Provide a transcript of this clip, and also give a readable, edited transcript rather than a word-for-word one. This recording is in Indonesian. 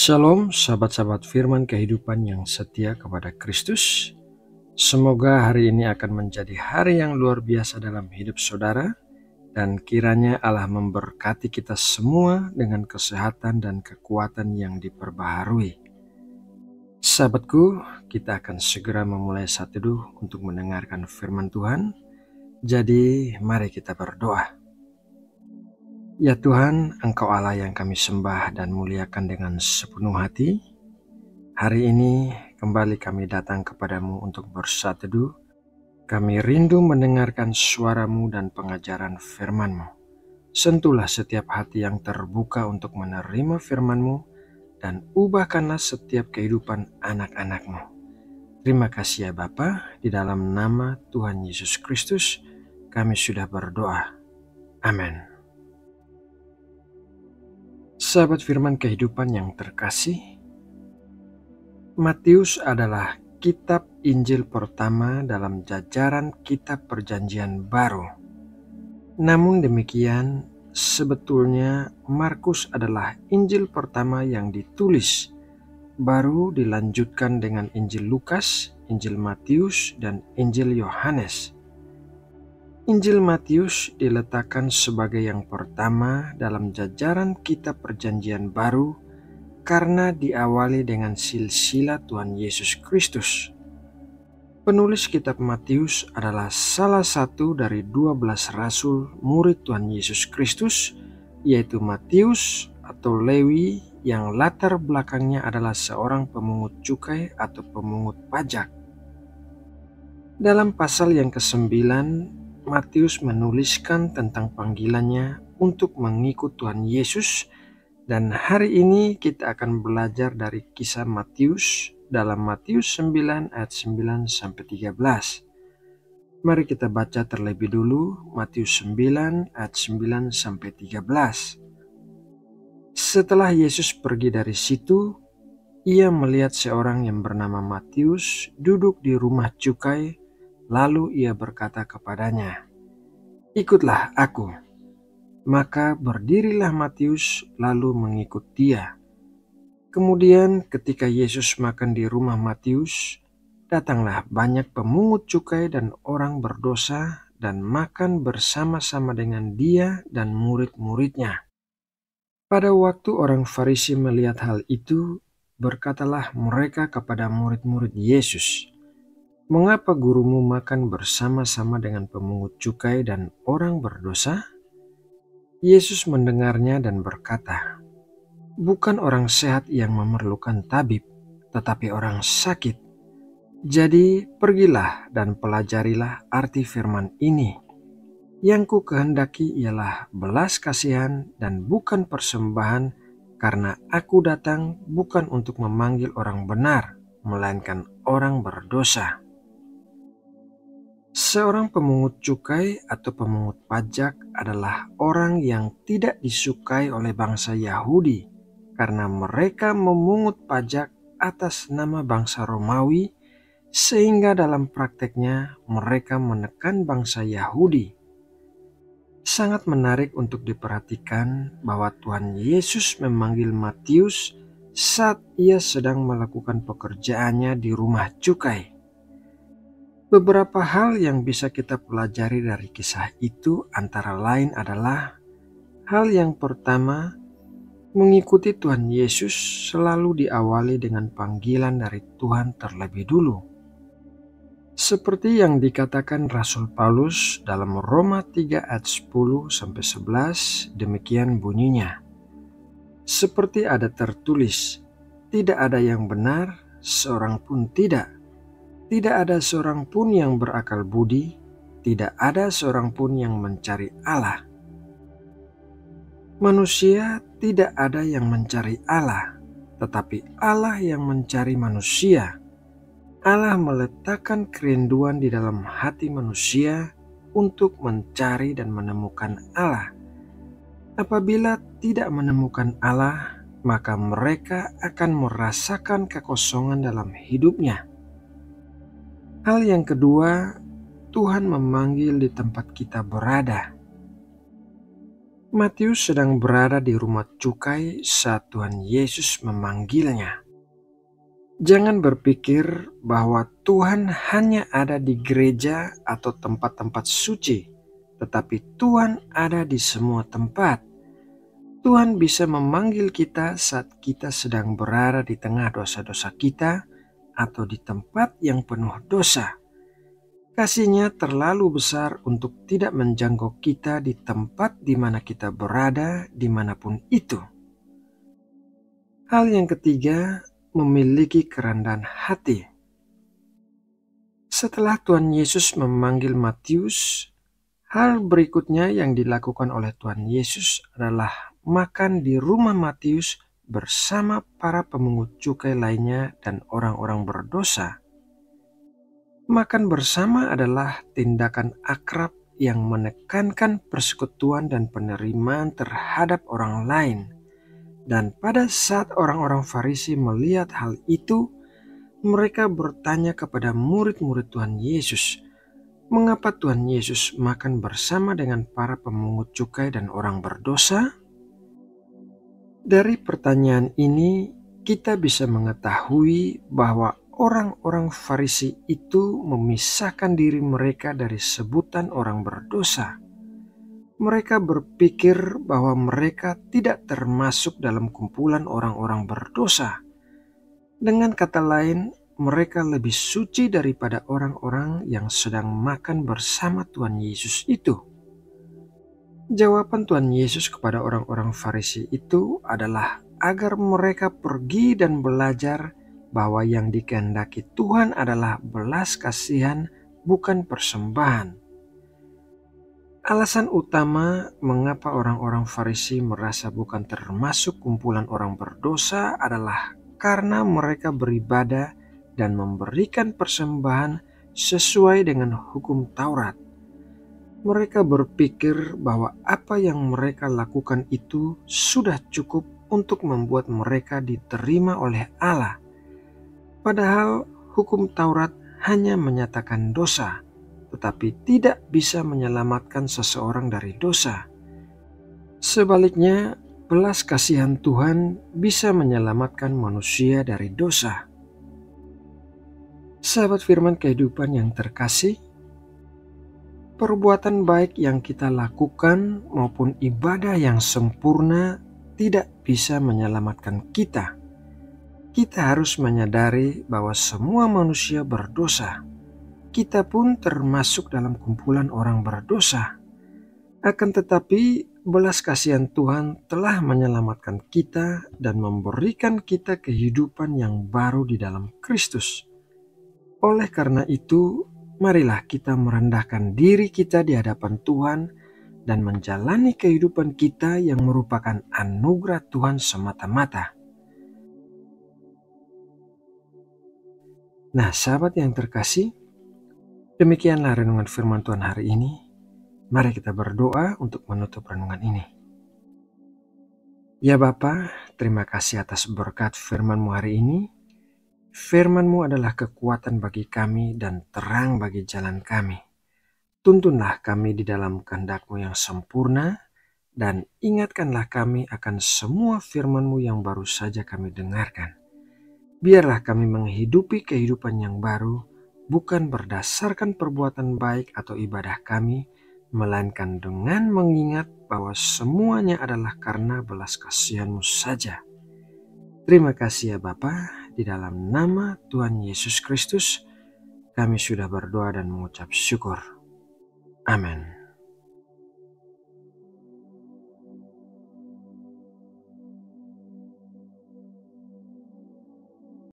Shalom sahabat-sahabat firman kehidupan yang setia kepada Kristus. Semoga hari ini akan menjadi hari yang luar biasa dalam hidup saudara, dan kiranya Allah memberkati kita semua dengan kesehatan dan kekuatan yang diperbaharui. Sahabatku, kita akan segera memulai saat teduh untuk mendengarkan firman Tuhan. Jadi mari kita berdoa. Ya Tuhan, Engkau Allah yang kami sembah dan muliakan dengan sepenuh hati. Hari ini kembali kami datang kepadamu untuk bersatu teduh. Kami rindu mendengarkan suara-Mu dan pengajaran firman-Mu. Sentuhlah setiap hati yang terbuka untuk menerima firman-Mu dan ubahkanlah setiap kehidupan anak-anak-Mu. Terima kasih ya Bapa, di dalam nama Tuhan Yesus Kristus kami sudah berdoa. Amin. Sahabat firman kehidupan yang terkasih, Matius adalah kitab Injil pertama dalam jajaran kitab Perjanjian Baru. Namun demikian, sebetulnya Markus adalah Injil pertama yang ditulis, baru dilanjutkan dengan Injil Lukas, Injil Matius, dan Injil Yohanes. Injil Matius diletakkan sebagai yang pertama dalam jajaran kitab Perjanjian Baru karena diawali dengan silsilah Tuhan Yesus Kristus. Penulis kitab Matius adalah salah satu dari 12 rasul murid Tuhan Yesus Kristus, yaitu Matius atau Lewi yang latar belakangnya adalah seorang pemungut cukai atau pemungut pajak. Dalam pasal yang ke-9, Matius menuliskan tentang panggilannya untuk mengikut Tuhan Yesus, dan hari ini kita akan belajar dari kisah Matius dalam Matius 9 ayat 9 sampai 13. Mari kita baca terlebih dulu Matius 9 ayat 9 sampai 13. Setelah Yesus pergi dari situ, ia melihat seorang yang bernama Matius duduk di rumah cukai. Lalu ia berkata kepadanya, "Ikutlah aku." Maka berdirilah Matius lalu mengikut dia. Kemudian ketika Yesus makan di rumah Matius, datanglah banyak pemungut cukai dan orang berdosa dan makan bersama-sama dengan dia dan murid-muridnya. Pada waktu orang Farisi melihat hal itu, berkatalah mereka kepada murid-murid Yesus, "Mengapa gurumu makan bersama-sama dengan pemungut cukai dan orang berdosa?" Yesus mendengarnya dan berkata, "Bukan orang sehat yang memerlukan tabib, tetapi orang sakit. Jadi pergilah dan pelajarilah arti firman ini. Yang ku kehendaki ialah belas kasihan dan bukan persembahan, karena aku datang bukan untuk memanggil orang benar, melainkan orang berdosa." Seorang pemungut cukai atau pemungut pajak adalah orang yang tidak disukai oleh bangsa Yahudi karena mereka memungut pajak atas nama bangsa Romawi, sehingga dalam prakteknya mereka menekan bangsa Yahudi. Sangat menarik untuk diperhatikan bahwa Tuhan Yesus memanggil Matius saat ia sedang melakukan pekerjaannya di rumah cukai. Beberapa hal yang bisa kita pelajari dari kisah itu antara lain adalah: hal yang pertama, mengikuti Tuhan Yesus selalu diawali dengan panggilan dari Tuhan terlebih dulu. Seperti yang dikatakan Rasul Paulus dalam Roma 3 ayat 10-11, demikian bunyinya, "Seperti ada tertulis, tidak ada yang benar, seorang pun tidak. Tidak ada seorang pun yang berakal budi, tidak ada seorang pun yang mencari Allah." Manusia tidak ada yang mencari Allah, tetapi Allah yang mencari manusia. Allah meletakkan kerinduan di dalam hati manusia untuk mencari dan menemukan Allah. Apabila tidak menemukan Allah, maka mereka akan merasakan kekosongan dalam hidupnya. Hal yang kedua, Tuhan memanggil di tempat kita berada. Matius sedang berada di rumah cukai saat Tuhan Yesus memanggilnya. Jangan berpikir bahwa Tuhan hanya ada di gereja atau tempat-tempat suci, tetapi Tuhan ada di semua tempat. Tuhan bisa memanggil kita saat kita sedang berada di tengah dosa-dosa kita atau di tempat yang penuh dosa. Kasih-Nya terlalu besar untuk tidak menjangkau kita di tempat di mana kita berada dimanapun itu. Hal yang ketiga, memiliki kerendahan hati. Setelah Tuhan Yesus memanggil Matius, hal berikutnya yang dilakukan oleh Tuhan Yesus adalah makan di rumah Matius bersama para pemungut cukai lainnya dan orang-orang berdosa. Makan bersama adalah tindakan akrab yang menekankan persekutuan dan penerimaan terhadap orang lain. Dan pada saat orang-orang Farisi melihat hal itu, mereka bertanya kepada murid-murid Tuhan Yesus, mengapa Tuhan Yesus makan bersama dengan para pemungut cukai dan orang berdosa? Dari pertanyaan ini, kita bisa mengetahui bahwa orang-orang Farisi itu memisahkan diri mereka dari sebutan orang berdosa. Mereka berpikir bahwa mereka tidak termasuk dalam kumpulan orang-orang berdosa. Dengan kata lain, mereka lebih suci daripada orang-orang yang sedang makan bersama Tuhan Yesus itu. Jawaban Tuhan Yesus kepada orang-orang Farisi itu adalah agar mereka pergi dan belajar bahwa yang dikehendaki Tuhan adalah belas kasihan, bukan persembahan. Alasan utama mengapa orang-orang Farisi merasa bukan termasuk kumpulan orang berdosa adalah karena mereka beribadah dan memberikan persembahan sesuai dengan hukum Taurat. Mereka berpikir bahwa apa yang mereka lakukan itu sudah cukup untuk membuat mereka diterima oleh Allah. Padahal hukum Taurat hanya menyatakan dosa, tetapi tidak bisa menyelamatkan seseorang dari dosa. Sebaliknya, belas kasihan Tuhan bisa menyelamatkan manusia dari dosa. Sahabat firman kehidupan yang terkasih, perbuatan baik yang kita lakukan maupun ibadah yang sempurna tidak bisa menyelamatkan kita. Kita harus menyadari bahwa semua manusia berdosa. Kita pun termasuk dalam kumpulan orang berdosa. Akan tetapi, belas kasihan Tuhan telah menyelamatkan kita dan memberikan kita kehidupan yang baru di dalam Kristus. Oleh karena itu, marilah kita merendahkan diri kita di hadapan Tuhan dan menjalani kehidupan kita yang merupakan anugerah Tuhan semata-mata. Nah, sahabat yang terkasih, demikianlah renungan firman Tuhan hari ini. Mari kita berdoa untuk menutup renungan ini. Ya Bapa, terima kasih atas berkat firman-Mu hari ini. Firman-Mu adalah kekuatan bagi kami dan terang bagi jalan kami. Tuntunlah kami di dalam kehendak-Mu yang sempurna, dan ingatkanlah kami akan semua firman-Mu yang baru saja kami dengarkan. Biarlah kami menghidupi kehidupan yang baru, bukan berdasarkan perbuatan baik atau ibadah kami, melainkan dengan mengingat bahwa semuanya adalah karena belas kasihan-Mu saja. Terima kasih ya Bapa, di dalam nama Tuhan Yesus Kristus, kami sudah berdoa dan mengucap syukur. Amin.